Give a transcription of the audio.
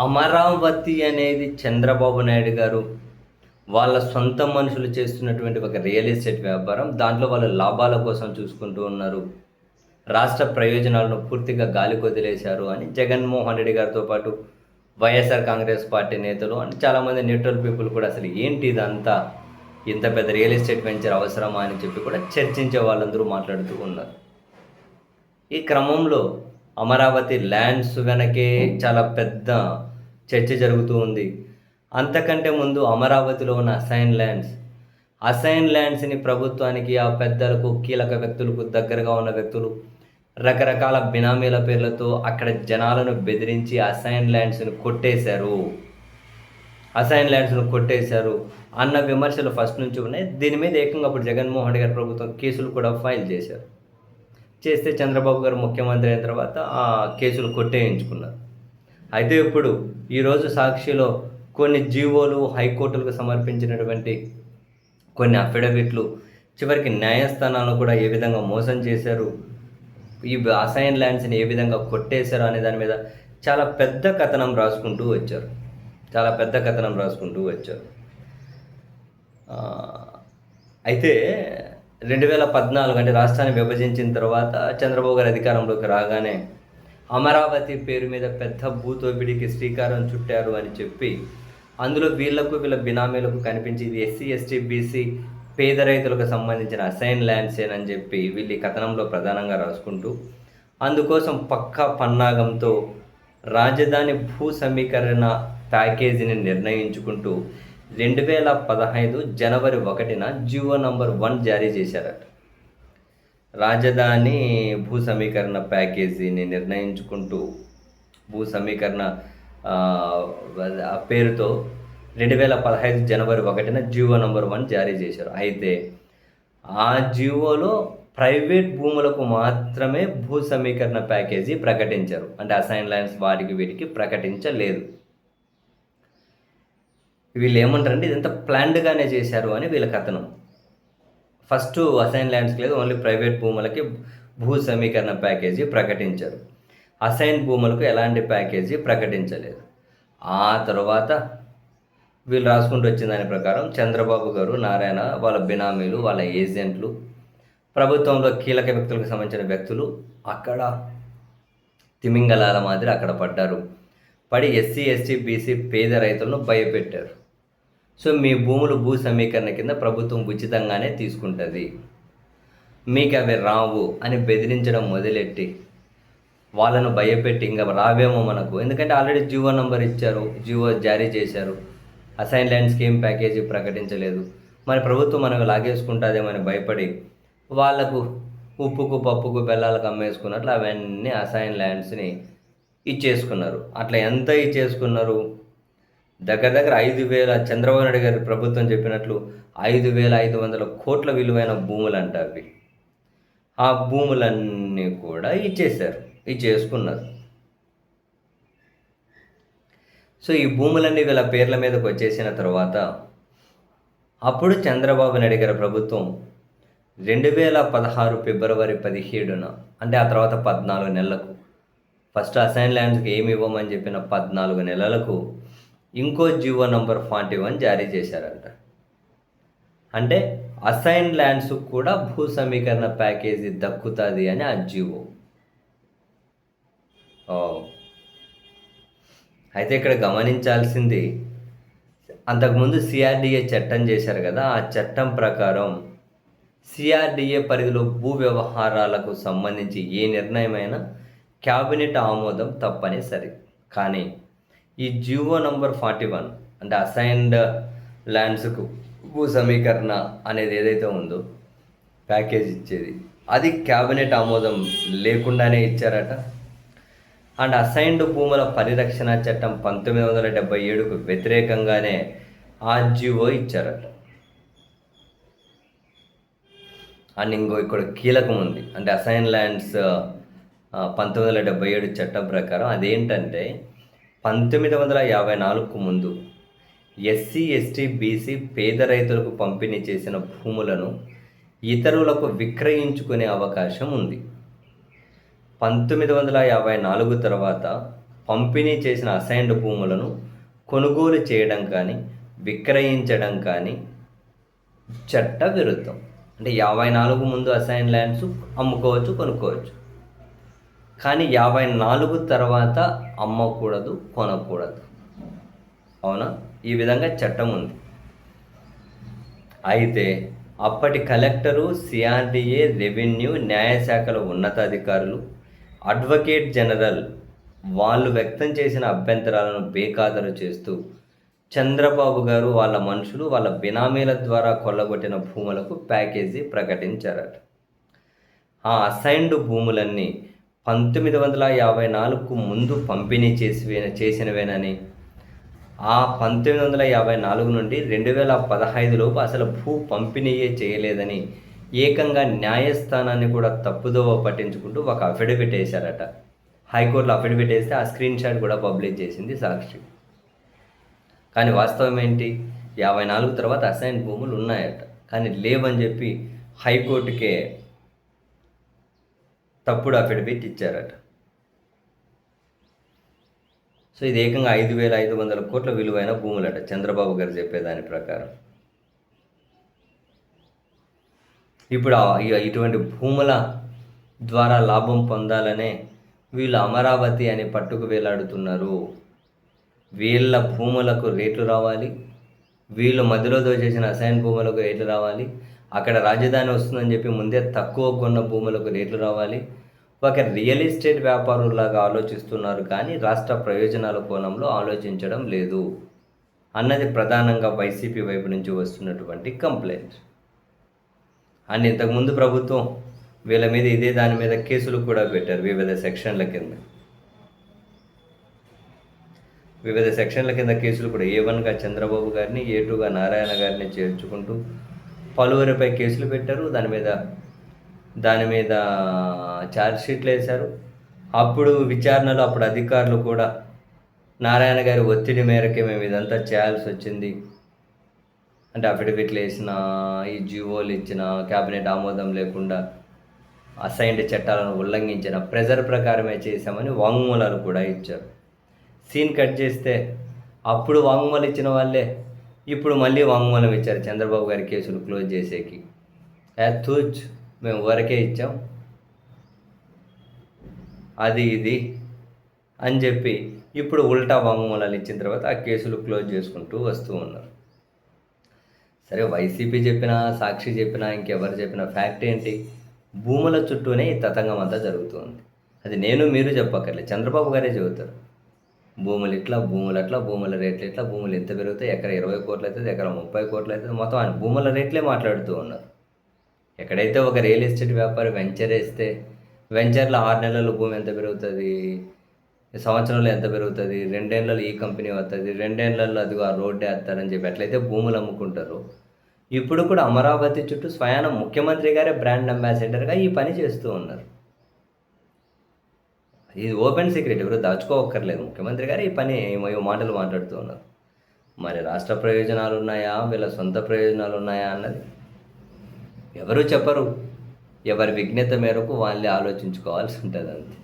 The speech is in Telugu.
అమరావతి అనేది చంద్రబాబు నాయుడు గారు వాళ్ళ సొంత మనుషులు చేస్తున్నటువంటి ఒక రియల్ ఎస్టేట్ వ్యాపారం. దాంట్లో వాళ్ళు లాభాల కోసం చూసుకుంటూ ఉన్నారు. రాష్ట్ర ప్రయోజనాలను పూర్తిగా గాలికొదిలేశారు అని జగన్మోహన్ రెడ్డి గారితో పాటు వైఎస్ఆర్ కాంగ్రెస్ పార్టీ నేతలు అండ్ చాలామంది న్యూట్రల్ పీపుల్ కూడా అసలు ఏంటి ఇదంతా, ఇంత పెద్ద రియల్ ఎస్టేట్ వెంచర్ అవసరమా అని చెప్పి కూడా చర్చించే వాళ్ళందరూ మాట్లాడుతూ ఉన్నారు. ఈ క్రమంలో అమరావతి ల్యాండ్స్ వెనకే చాలా పెద్ద చర్చ జరుగుతూ ఉంది. అంతకంటే ముందు అమరావతిలో ఉన్న అసైన్ ల్యాండ్స్ని ప్రభుత్వానికి, ఆ పెద్దలకు, కీలక వ్యక్తులకు దగ్గరగా ఉన్న వ్యక్తులు రకరకాల బినామీల పేర్లతో అక్కడ జనాలను బెదిరించి అసైన్ ల్యాండ్స్ని కొట్టేశారు అన్న విమర్శలు ఫస్ట్ నుంచి ఉన్నాయి. దీని మీద ఏకంగా అప్పుడు జగన్మోహన్ రెడ్డి గారి ప్రభుత్వం కేసులు కూడా ఫైల్ చేస్తే చంద్రబాబు గారు ముఖ్యమంత్రి అయిన తర్వాత ఆ కేసులు కొట్టేయించుకున్నారు. అయితే ఇప్పుడు ఈరోజు సాక్షిలో కొన్ని జీవోలు, హైకోర్టులకు సమర్పించినటువంటి కొన్ని అఫిడవిట్లు, చివరికి న్యాయస్థానాలను కూడా ఏ విధంగా మోసం చేశారు, ఈ అసైన్ ల్యాండ్స్ని ఏ విధంగా కొట్టేశారు అనే దాని మీద చాలా పెద్ద కథనం రాసుకుంటూ వచ్చారు. అయితే 2014 అంటే రాష్ట్రాన్ని విభజించిన తర్వాత చంద్రబాబు గారు అధికారంలోకి రాగానే అమరావతి పేరు మీద పెద్ద భూతోపిడికి శ్రీకారం చుట్టారు అని చెప్పి అందులో వీళ్ళ బినామీలకు కనిపించి ఇది ఎస్సీ, ఎస్టీ, బీసీ పేద రైతులకు సంబంధించిన అసైన్ ల్యాండ్స్ అని చెప్పి వీళ్ళు ఈ కథనంలో ప్రధానంగా రాసుకుంటూ అందుకోసం పక్కా పన్నాగంతో రాజధాని భూ సమీకరణ ప్యాకేజీని నిర్ణయించుకుంటూ 2015 జనవరి 1న జీవో నంబర్ 1 జారీ చేశారట. రాజధాని భూ సమీకరణ ప్యాకేజీని నిర్ణయించుకుంటూ భూ సమీకరణ పేరుతో 2015 జనవరి 1న జీవో నంబర్ 1 జారీ చేశారు. అయితే ఆ జీవోలో ప్రైవేట్ భూములకు మాత్రమే భూ సమీకరణ ప్యాకేజీ ప్రకటించారు. అంటే అసైన్ ల్యాండ్స్ వీటికి ప్రకటించలేదు. వీళ్ళు ఏమంటారంటే ఇదంతా ప్లాన్డ్గానే చేశారు అని వీళ్ళ కథనం. ఫస్ట్ అసైన్ ల్యాండ్స్కి లేదు, ఓన్లీ ప్రైవేట్ భూములకి భూ సమీకరణ ప్యాకేజీ ప్రకటించారు. అసైన్ భూములకు ఎలాంటి ప్యాకేజీ ప్రకటించలేదు. ఆ తర్వాత వీళ్ళు రాసుకుంటూ వచ్చిన దాని ప్రకారం చంద్రబాబు గారు, నారాయణ, వాళ్ళ బినామీలు, వాళ్ళ ఏజెంట్లు, ప్రభుత్వంలో కీలక వ్యక్తులకు సంబంధించిన వ్యక్తులు అక్కడ తిమింగలాల మాదిరి అక్కడ పడి ఎస్సీ, ఎస్టీ, బీసీ పేద రైతులను భయపెట్టారు. సో మీ భూములు భూ సమీకరణ కింద ప్రభుత్వం ఉచితంగానే తీసుకుంటుంది, మీకు అవి రావు అని బెదిరించడం మొదలెట్టి వాళ్ళను భయపెట్టి ఇంకా రావేమో మనకు, ఎందుకంటే ఆల్రెడీ జీవో నంబర్ ఇచ్చారు, జీవో జారీ చేశారు, అసైన్ ల్యాండ్ స్కీమ్ ప్యాకేజీ ప్రకటించలేదు, మరి ప్రభుత్వం మనకు లాగేసుకుంటుందేమని భయపడి వాళ్లకు ఉప్పుకు, పప్పుకు, బెల్లాలకు అమ్మేసుకున్నట్లు అవన్నీ అసైన్ ల్యాండ్స్ని ఇచ్చేసుకున్నారు. అట్లా ఎంత ఇచ్చేసుకున్నారు? దగ్గర 5,000 చంద్రబాబు నాయుడు గారి ప్రభుత్వం చెప్పినట్లు 5,500 కోట్ల విలువైన భూములు అంట అవి. ఆ భూములన్నీ కూడా ఇచ్చేసుకున్నారు. సో ఈ భూములన్నీ వీళ్ళ పేర్ల మీదకి వచ్చేసిన తర్వాత అప్పుడు చంద్రబాబు నాయుడు గారి ప్రభుత్వం 2016 ఫిబ్రవరి 17న అంటే ఆ తర్వాత 14 నెలలకు, ఫస్ట్ అసైన్ ల్యాండ్స్కి ఏమి ఇవ్వమని చెప్పిన 14 నెలలకు ఇంకో జీవో నంబర్ 41 జారీ చేశారంట. అంటే అసైన్ ల్యాండ్స్ కూడా భూ సమీకరణ ప్యాకేజీ దక్కుతుంది అని ఆ జీవో. అయితే ఇక్కడ గమనించాల్సింది, అంతకుముందు సిఆర్డిఏ చట్టం చేశారు కదా, ఆ చట్టం ప్రకారం సిఆర్డిఏ పరిధిలో భూ వ్యవహారాలకు సంబంధించి ఏ నిర్ణయమైనా క్యాబినెట్ ఆమోదం తప్పనిసరి. కానీ ఈ జీవో నంబర్ 41 అంటే అసైన్డ్ ల్యాండ్స్కు భూ సమీకరణ అనేది ఏదైతే ఉందో ప్యాకేజ్ ఇచ్చేది, అది క్యాబినెట్ ఆమోదం లేకుండానే ఇచ్చారట. అండ్ అసైన్డ్ భూముల పరిరక్షణ చట్టం 1977కు వ్యతిరేకంగానే ఆ జీవో ఇచ్చారట. అండ్ ఇక్కడ కీలకం ఉంది, అంటే అసైన్ ల్యాండ్స్ 1977 చట్టం ప్రకారం అదేంటంటే 1954కు ముందు ఎస్సీ, ఎస్టీ, బీసీ పేద రైతులకు పంపిణీ చేసిన భూములను ఇతరులకు విక్రయించుకునే అవకాశం ఉంది. 1954 తర్వాత పంపిణీ చేసిన అసైన్డ్ భూములను కొనుగోలు చేయడం కానీ విక్రయించడం కానీ చట్ట విరుద్ధం. అంటే 54 ముందు అసైన్ ల్యాండ్స్ అమ్ముకోవచ్చు, కొనుక్కోవచ్చు. కానీ 54 తర్వాత అమ్మకూడదు, కొనకూడదు. అవునా? ఈ విధంగా చట్టం ఉంది. అయితే అప్పటి కలెక్టరు, సిఆర్డీఏ, రెవెన్యూ, న్యాయశాఖల ఉన్నతాధికారులు, అడ్వకేట్ జనరల్ వాళ్ళు వ్యక్తం చేసిన అభ్యంతరాలను బేఖాతరు చేస్తూ చంద్రబాబు గారు, వాళ్ళ మనుషులు, వాళ్ళ బినామీల ద్వారా కొల్లగొట్టిన భూములకు ప్యాకేజీ ప్రకటించారట. ఆ అసైన్డ్ భూములన్నీ 1954కు ముందు పంపిణీ చేసినవేనని, ఆ 1954 నుండి 2015 లోపు అసలు భూ పంపిణీయే చేయలేదని ఏకంగా న్యాయస్థానాన్ని కూడా తప్పుదోవ పట్టించుకుంటూ ఒక అఫిడవిట్ వేశారట. హైకోర్టులో అఫిడవిట్ వేస్తే ఆ స్క్రీన్ షాట్ కూడా పబ్లిష్ చేసింది సాక్షి. కానీ వాస్తవం ఏంటి? 54 తర్వాత అసైన్ భూములు ఉన్నాయట, కానీ లేవని చెప్పి హైకోర్టుకే తప్పుడు అఫిడవిట్ ఇచ్చారట. సో ఇది ఏకంగా 5,500 కోట్ల విలువైన భూములట చంద్రబాబు గారు చెప్పేదాని ప్రకారం. ఇప్పుడు ఇటువంటి భూముల ద్వారా లాభం పొందాలనే వీళ్ళు అమరావతి అని పట్టుకు వేలాడుతున్నారు. వీళ్ళ భూములకు రేట్లు రావాలి, వీళ్ళు మధ్యలో దోచేసిన అసైన్ భూములకు రేట్లు రావాలి, అక్కడ రాజధాని వస్తుందని చెప్పి ముందే తక్కువ కొన్న భూములకు రేట్లు రావాలి. ఒక రియల్ ఎస్టేట్ వ్యాపారులాగా ఆలోచిస్తున్నారు, కానీ రాష్ట్ర ప్రయోజనాల కోణంలో ఆలోచించడం లేదు అన్నది ప్రధానంగా వైసీపీ వైపు నుంచి వస్తున్నటువంటి కంప్లైంట్. అండ్ ఇంతకుముందు ప్రభుత్వం వీళ్ళ మీద దాని మీద కేసులు కూడా పెట్టారు వివిధ సెక్షన్ల కింద కేసులు కూడా A1గా చంద్రబాబు గారిని, A2గా నారాయణ గారిని చేర్చుకుంటూ పలువురిపై కేసులు పెట్టారు. దాని మీద ఛార్జ్షీట్లు వేశారు. అప్పుడు విచారణలో అప్పుడు అధికారులు కూడా నారాయణ గారి ఒత్తిడి మేరకే మేము ఇదంతా చేయాల్సి వచ్చింది, అంటే అఫిడవిట్లు వేసిన, ఈ జీవోలు ఇచ్చిన, క్యాబినెట్ ఆమోదం లేకుండా అసైన్డ్ చట్టాలను ఉల్లంఘించిన, ప్రెజర్ ప్రకారమే చేశామని వాంగ్మూలాలు కూడా ఇచ్చారు. సీన్ కట్ చేస్తే అప్పుడు వాంగ్మూలం ఇచ్చిన వాళ్ళే ఇప్పుడు మళ్ళీ వాంగ్మూలం ఇచ్చారు చంద్రబాబు గారి కేసులు క్లోజ్ చేసేకి. తూచ్ మేము వరకే ఇచ్చాం, అది ఇది అని చెప్పి ఇప్పుడు ఉల్టా వాంగ్మూలాలు ఇచ్చిన తర్వాత ఆ కేసులు క్లోజ్ చేసుకుంటూ వస్తూ ఉన్నారు. సరే, వైసీపీ చెప్పినా, సాక్షి చెప్పినా, ఇంకెవరు చెప్పినా ఫ్యాక్ట్ ఏంటి? భూముల చుట్టూనే ఈ తతంగం అంతా జరుగుతుంది. అది నేను మీరు చెప్పక్కర్లేదు, చంద్రబాబు గారే చెబుతారు. భూములు ఇట్లా, భూములు అట్లా, భూముల రేట్లు ఇట్లా, భూములు ఎంత పెరుగుతాయి, ఎకరా 20 కోట్లు అవుతుంది, ఎకరా 30 కోట్లు అవుతుంది, మొత్తం ఆయన భూముల రేట్లే మాట్లాడుతూ ఉన్నారు. ఎక్కడైతే ఒక రియల్ ఎస్టేట్ వ్యాపారి వెంచర్ వేస్తే వెంచర్లో 6 నెలల్లో భూమి ఎంత పెరుగుతుంది, సంవత్సరంలో ఎంత పెరుగుతుంది, 2 ఏళ్లలో ఈ కంపెనీ వస్తుంది, 2 ఏళ్లలో అదిగో ఆ రోడ్డే వేస్తారని చెప్పి ఎట్లయితే భూములు అమ్ముకుంటారో, ఇప్పుడు కూడా అమరావతి చుట్టూ స్వయాన ముఖ్యమంత్రి గారే బ్రాండ్ అంబాసిడర్గా ఈ పని చేస్తూ ఉన్నారు. ఇది ఓపెన్ సీక్రెట్, ఎవరు దాచుకోవక్కర్లేదు. ముఖ్యమంత్రి గారు ఈ పని మాటలు మాట్లాడుతూ ఉన్నారు. మరి రాష్ట్ర ప్రయోజనాలు ఉన్నాయా, వీళ్ళ సొంత ప్రయోజనాలు ఉన్నాయా అన్నది ఎవరు చెప్పరు. ఎవరి విజ్ఞత మేరకు వాళ్ళే ఆలోచించుకోవాల్సి ఉంటుంది అంతే.